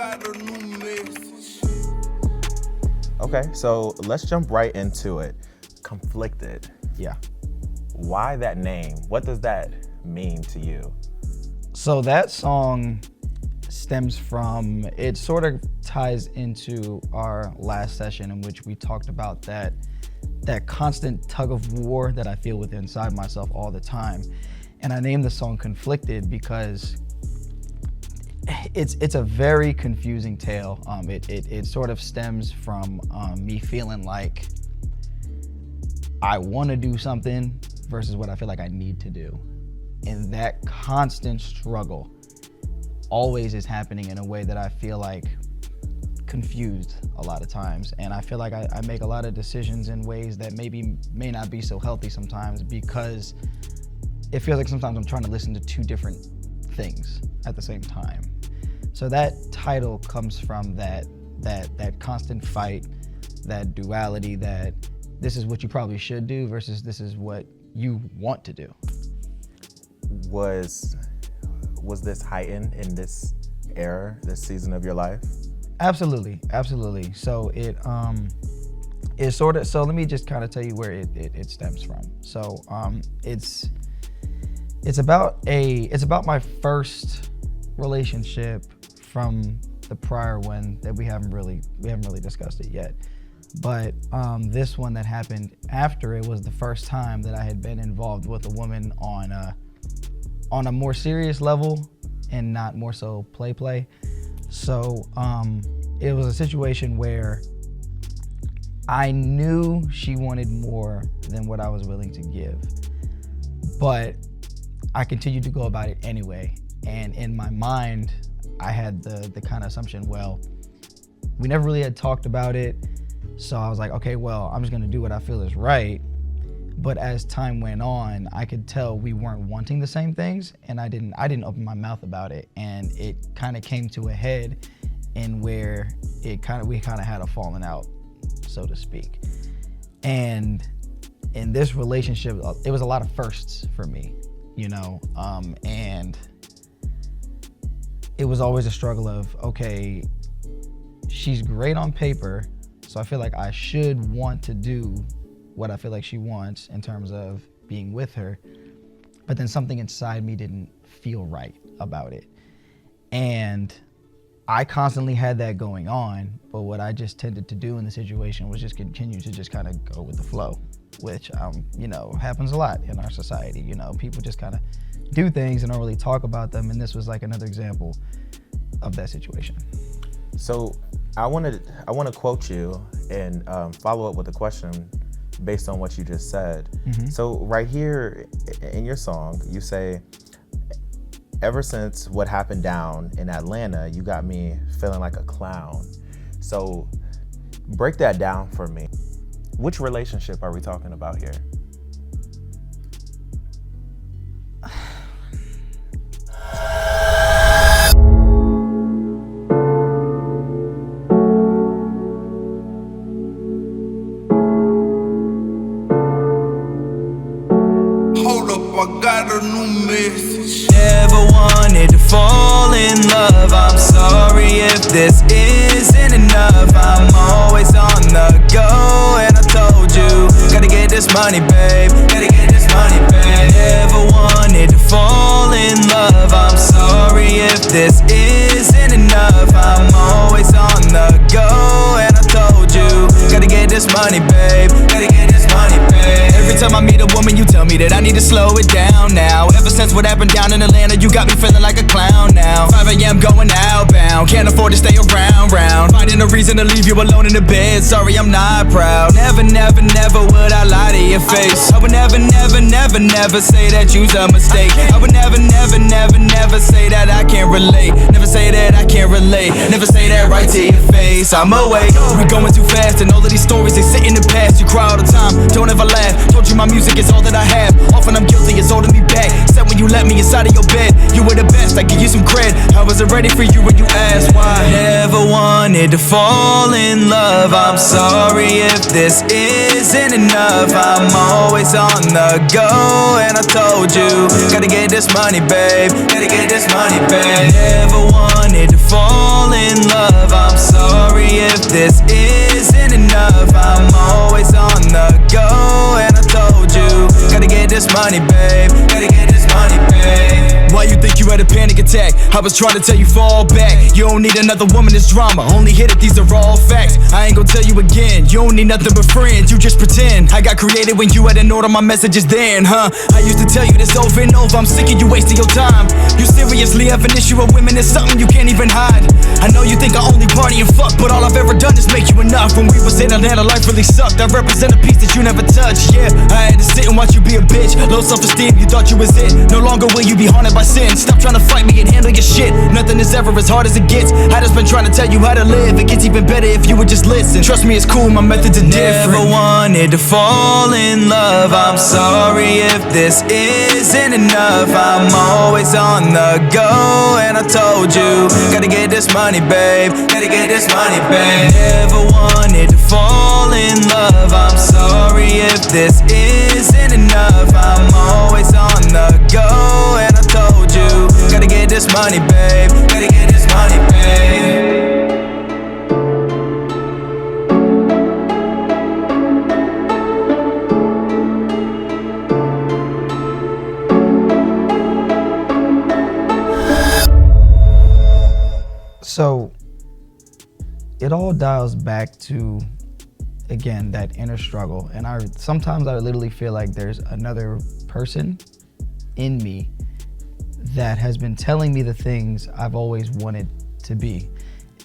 got a new message. Okay, so let's jump right into it. Conflicted. Yeah. Why that name? What does that mean to you? So that song stems from, it sort of ties into our last session in which we talked about that constant tug of war that I feel within inside myself all the time. And I named the song Conflicted because it's a very confusing tale. It sort of stems from me feeling like I want to do something versus what I feel like I need to do. And that constant struggle always is happening in a way that I feel like confused a lot of times. And I feel like I make a lot of decisions in ways that may not be so healthy sometimes, because it feels like sometimes I'm trying to listen to two different things at the same time. So that title comes from that constant fight, that duality, that this is what you probably should do versus this is what you want to do. Was this heightened in this era, this season of your life? Absolutely. So it sort of, so let me just kind of tell you where it stems from. So it's about my first relationship from the prior one that we haven't really discussed it yet. But this one that happened after it was the first time that I had been involved with a woman on a more serious level and not more so play. So it was a situation where I knew she wanted more than what I was willing to give, but I continued to go about it anyway. And in my mind, I had the kind of assumption, well, we never really had talked about it. So I was like, okay, well, I'm just gonna do what I feel is right. But as time went on, I could tell we weren't wanting the same things, and I didn't open my mouth about it. And it kind of came to a head in where we kind of had a falling out, so to speak. And in this relationship, it was a lot of firsts for me, you know, and it was always a struggle of, okay, she's great on paper, so I feel like I should want to do what I feel like she wants in terms of being with her, but then something inside me didn't feel right about it. And I constantly had that going on, but what I just tended to do in the situation was just continue to just kind of go with the flow, which, you know, happens a lot in our society. You know, people just kind of do things and don't really talk about them, and this was like another example of that situation. So I want to quote you and follow up with a question based on what you just said. Mm-hmm. So right here in your song, you say, ever since what happened down in Atlanta, you got me feeling like a clown. So break that down for me. Which relationship are we talking about here? I got a new message. Never wanted to fall in love. I'm sorry if this isn't enough. I'm always on the go, and I told you, gotta get this money, babe. Gotta get this money, babe. Never wanted to fall in love. I'm sorry if this isn't enough. I'm always on the go, and I told you, gotta get this money, babe. Gotta get this money, babe. Every time I meet a woman, you tell me that I need to slow it down now. Ever since what happened down in Atlanta, you got me feeling like a clown now. 5 a.m. going outbound, can't afford to stay around. Finding a reason to leave you alone in the bed, sorry I'm not proud. Never would I lie to your face. I would never say that you's a mistake. I would never say that I can't relate. Never say that I can't relate. Never say that right to your face. I'm awake, we're going too fast, and all of these stories, they sit in the past. You cry all the time, don't ever laugh. Told you my music is all that I have. Often I'm guilty, it's holding me back. Said when you let me inside of your bed, you were the best, I give you some cred. I wasn't ready for you when you asked why. Never wanted wanted to fall in love. I'm sorry if this isn't enough. I'm always on the go, and I told you, gotta get this money, babe. Gotta get this money, babe. Never wanted to fall in love. I'm sorry if this isn't enough. I'm always on the go, and I told you, gotta get this money, babe. Gotta get this money, babe. Why you think you had a panic attack? I was trying to tell you fall back. You don't need another woman, it's drama. Only hit it, these are all facts. I ain't gonna tell you again. You don't need nothing but friends, you just pretend. I got created when you hadn't ordered my messages then, huh? I used to tell you this over and over. I'm sick of you wasting your time. You seriously have an issue with women, it's something you can't even hide. I know you think I only party and fuck, but all I've ever done is make you enough. When we was in Atlanta, life really sucked. I represent a piece that you never touched, yeah. I had to sit and watch you be a bitch. Low self-esteem, you thought you was it. No longer will you be haunted by sin. Stop trying to fight me and handle your shit. Nothing is ever as hard as it gets. I just been trying to tell you how to live. It gets even better if you would just listen. Trust me, it's cool, my methods are different. Never wanted to fall in love. I'm sorry if this isn't enough. I'm always on the go, and I told you, gotta get this money, babe. Gotta get this money, babe. Never wanted to fall in love. I'm sorry if this isn't enough. I'm always on the go, and I told you, gotta get this money, babe. Gotta get this money, babe. So it all dials back to, again, that inner struggle. And sometimes I literally feel like there's another person in me that has been telling me the things I've always wanted to be.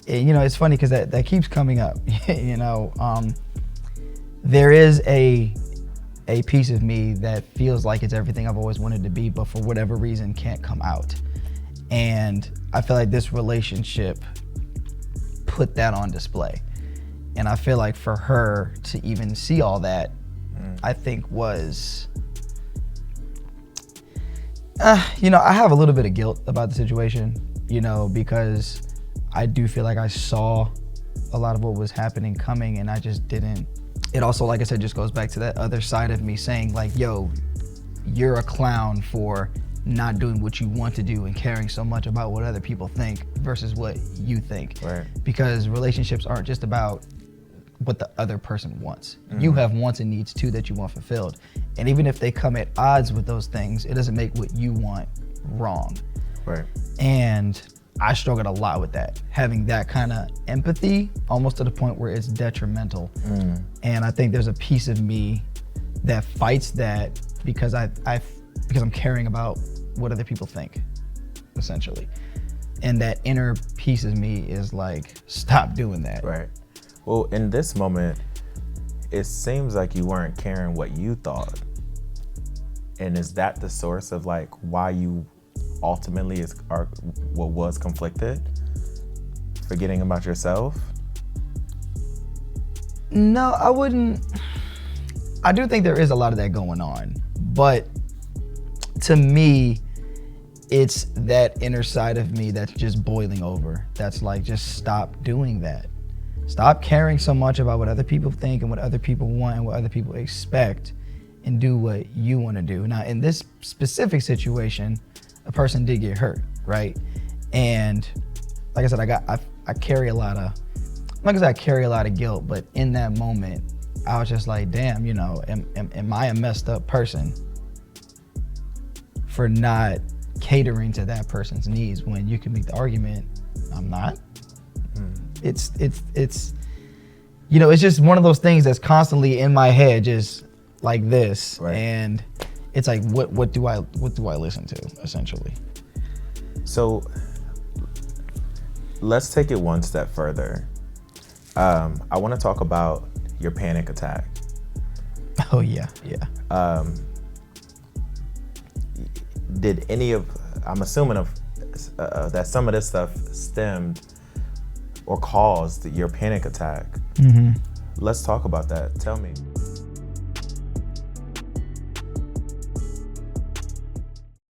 And, you know, it's funny because that keeps coming up. You know, there is a piece of me that feels like it's everything I've always wanted to be, but for whatever reason can't come out. And I feel like this relationship put that on display. And I feel like for her to even see all that, I think was, you know, I have a little bit of guilt about the situation, you know, because I do feel like I saw a lot of what was happening coming, and I just didn't. It also, like I said, just goes back to that other side of me saying like, yo, you're a clown for not doing what you want to do and caring so much about what other people think versus what you think. Right. Because relationships aren't just about what the other person wants. You have wants and needs too that you want fulfilled. And even if they come at odds with those things, it doesn't make what you want wrong. Right. And I struggled a lot with that, having that kind of empathy almost to the point where it's detrimental. And I think there's a piece of me that fights that because because I'm caring about what other people think, essentially. And that inner piece of me is like, stop doing that. Right. Well, in this moment, it seems like you weren't caring what you thought. And is that the source of like why you ultimately was conflicted? Forgetting about yourself? No, I wouldn't. I do think there is a lot of that going on, but to me, it's that inner side of me that's just boiling over. That's like, just stop doing that. Stop caring so much about what other people think and what other people want and what other people expect, and do what you want to do. Now, in this specific situation, a person did get hurt, right? And like I said, I carry a lot of, like I said, I carry a lot of guilt, but in that moment, I was just like, damn, you know, am I a messed up person for not catering to that person's needs when you can make the argument, I'm not? It's, you know, it's just one of those things that's constantly in my head, just like this. Right. And it's like, what do I listen to, essentially? So let's take it one step further. I want to talk about your panic attack. Oh yeah. Did any of, I'm assuming that some of this stuff stemmed or caused your panic attack. Let's talk about that. Tell me.